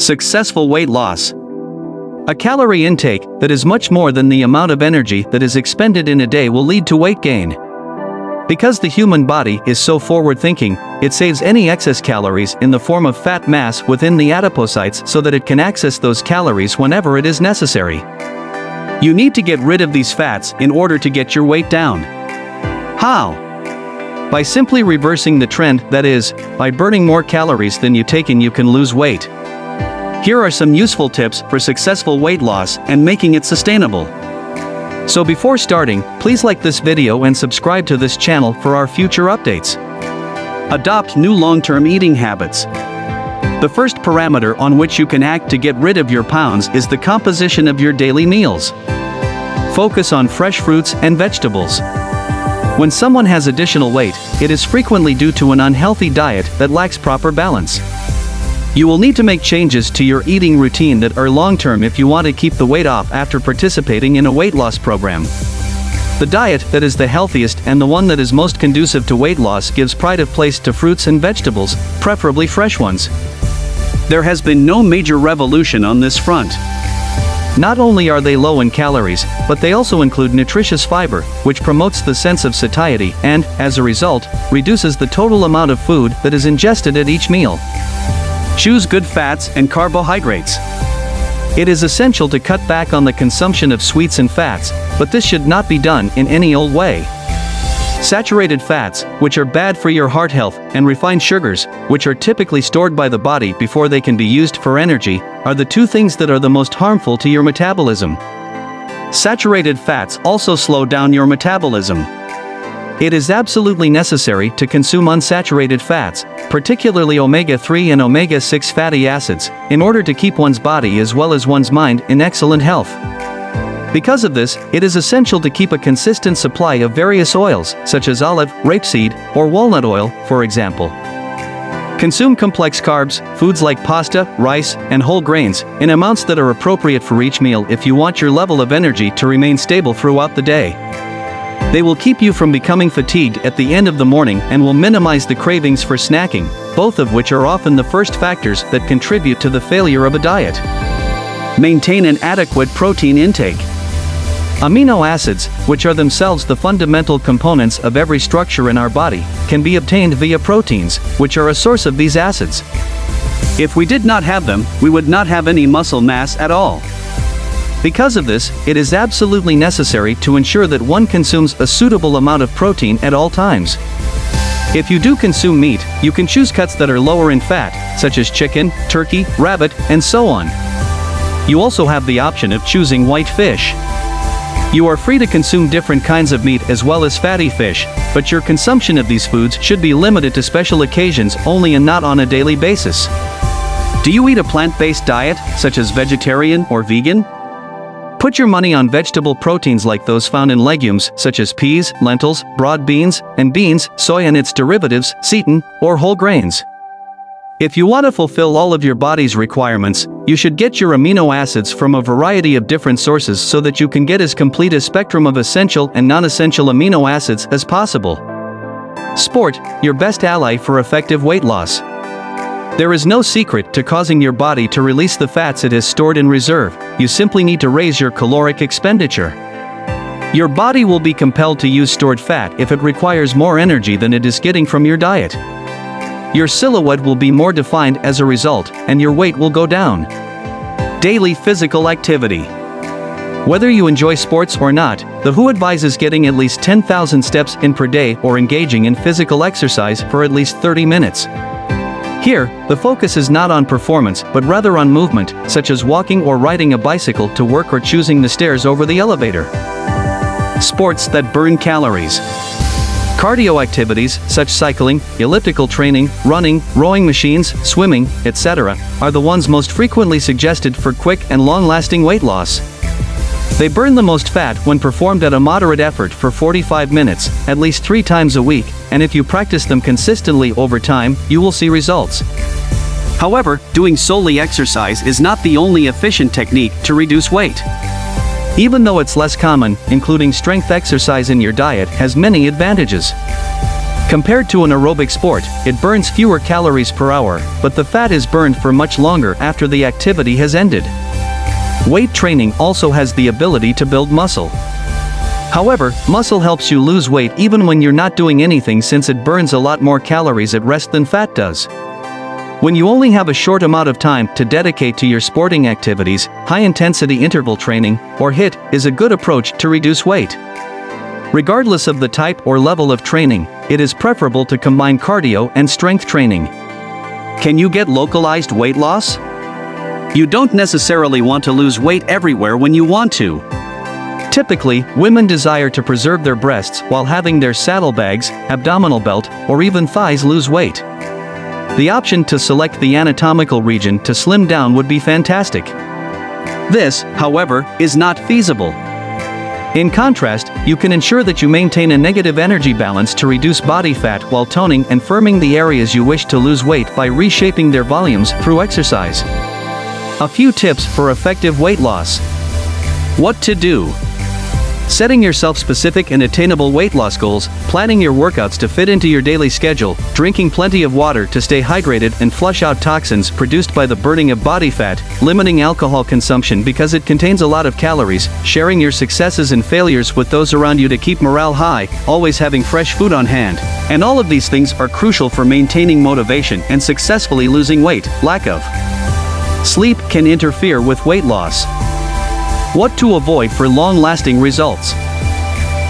Successful weight loss. A calorie intake that is much more than the amount of energy that is expended in a day will lead to weight gain. Because the human body is so forward-thinking, it saves any excess calories in the form of fat mass within the adipocytes so that it can access those calories whenever it is necessary. You need to get rid of these fats in order to get your weight down. How? By simply reversing the trend, that is, by burning more calories than you take in, you can lose weight. Here are some useful tips for successful weight loss and making it sustainable. So before starting, please like this video and subscribe to this channel for our future updates. Adopt new long-term eating habits. The first parameter on which you can act to get rid of your pounds is the composition of your daily meals. Focus on fresh fruits and vegetables. When someone has additional weight, it is frequently due to an unhealthy diet that lacks proper balance. You will need to make changes to your eating routine that are long-term if you want to keep the weight off after participating in a weight loss program. The diet that is the healthiest and the one that is most conducive to weight loss gives pride of place to fruits and vegetables, preferably fresh ones. There has been no major revolution on this front. Not only are they low in calories, but they also include nutritious fiber, which promotes the sense of satiety and, as a result, reduces the total amount of food that is ingested at each meal. Choose good fats and carbohydrates. It is essential to cut back on the consumption of sweets and fats, but this should not be done in any old way. Saturated fats, which are bad for your heart health, and refined sugars, which are typically stored by the body before they can be used for energy, are the two things that are the most harmful to your metabolism. Saturated fats also slow down your metabolism. It is absolutely necessary to consume unsaturated fats, particularly omega-3 and omega-6 fatty acids, in order to keep one's body as well as one's mind in excellent health. Because of this, it is essential to keep a consistent supply of various oils, such as olive, rapeseed, or walnut oil, for example. Consume complex carbs, foods like pasta, rice, and whole grains, in amounts that are appropriate for each meal if you want your level of energy to remain stable throughout the day. They will keep you from becoming fatigued at the end of the morning and will minimize the cravings for snacking, both of which are often the first factors that contribute to the failure of a diet. Maintain an adequate protein intake. Amino acids, which are themselves the fundamental components of every structure in our body, can be obtained via proteins, which are a source of these acids. If we did not have them, we would not have any muscle mass at all. Because of this, it is absolutely necessary to ensure that one consumes a suitable amount of protein at all times. If you do consume meat, you can choose cuts that are lower in fat, such as chicken, turkey, rabbit, and so on. You also have the option of choosing white fish. You are free to consume different kinds of meat as well as fatty fish, but your consumption of these foods should be limited to special occasions only and not on a daily basis. Do you eat a plant-based diet, such as vegetarian or vegan? Put your money on vegetable proteins like those found in legumes, such as peas, lentils, broad beans, and beans, soy and its derivatives, seitan, or whole grains. If you want to fulfill all of your body's requirements, you should get your amino acids from a variety of different sources so that you can get as complete a spectrum of essential and non-essential amino acids as possible. Sport, your best ally for effective weight loss. There is no secret to causing your body to release the fats it has stored in reserve. You simply need to raise your caloric expenditure. Your body will be compelled to use stored fat if it requires more energy than it is getting from your diet. Your silhouette will be more defined as a result, and your weight will go down. Daily physical activity. Whether you enjoy sports or not, the WHO advises getting at least 10,000 steps in per day or engaging in physical exercise for at least 30 minutes. Here, the focus is not on performance but rather on movement, such as walking or riding a bicycle to work or choosing the stairs over the elevator. Sports that burn calories. Cardio activities, such as cycling, elliptical training, running, rowing machines, swimming, etc., are the ones most frequently suggested for quick and long-lasting weight loss. They burn the most fat when performed at a moderate effort for 45 minutes, at least 3 times a week, and if you practice them consistently over time, you will see results. However, doing solely exercise is not the only efficient technique to reduce weight. Even though it's less common, including strength exercise in your diet has many advantages. Compared to an aerobic sport, it burns fewer calories per hour, but the fat is burned for much longer after the activity has ended. Weight training also has the ability to build muscle. However, muscle helps you lose weight even when you're not doing anything, since it burns a lot more calories at rest than fat does. When you only have a short amount of time to dedicate to your sporting activities, high-intensity interval training, or HIIT, is a good approach to reduce weight. Regardless of the type or level of training, it is preferable to combine cardio and strength training. Can you get localized weight loss? You don't necessarily want to lose weight everywhere when you want to. Typically, women desire to preserve their breasts while having their saddlebags, abdominal belt, or even thighs lose weight. The option to select the anatomical region to slim down would be fantastic. This, however, is not feasible. In contrast, you can ensure that you maintain a negative energy balance to reduce body fat while toning and firming the areas you wish to lose weight by reshaping their volumes through exercise. A few tips for effective weight loss. What to do? Setting yourself specific and attainable weight loss goals, planning your workouts to fit into your daily schedule, drinking plenty of water to stay hydrated and flush out toxins produced by the burning of body fat, limiting alcohol consumption because it contains a lot of calories, sharing your successes and failures with those around you to keep morale high, always having fresh food on hand. And all of these things are crucial for maintaining motivation and successfully losing weight. Lack of sleep can interfere with weight loss. What to avoid for long-lasting results?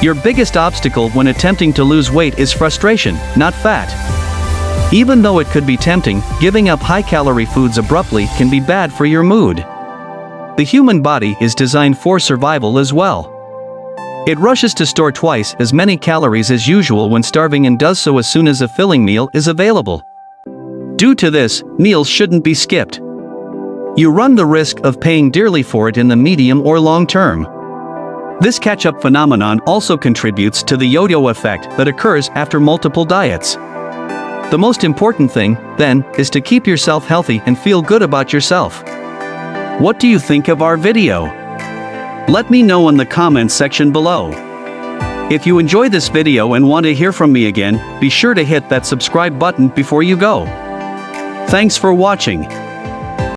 Your biggest obstacle when attempting to lose weight is frustration, not fat. Even though it could be tempting, giving up high-calorie foods abruptly can be bad for your mood. The human body is designed for survival as well. It rushes to store twice as many calories as usual when starving, and does so as soon as a filling meal is available. Due to this, meals shouldn't be skipped. You run the risk of paying dearly for it in the medium or long term. This catch-up phenomenon also contributes to the yo-yo effect that occurs after multiple diets. The most important thing, then, is to keep yourself healthy and feel good about yourself. What do you think of our video? Let me know in the comments section below. If you enjoy this video and want to hear from me again, be sure to hit that subscribe button before you go. Thanks for watching.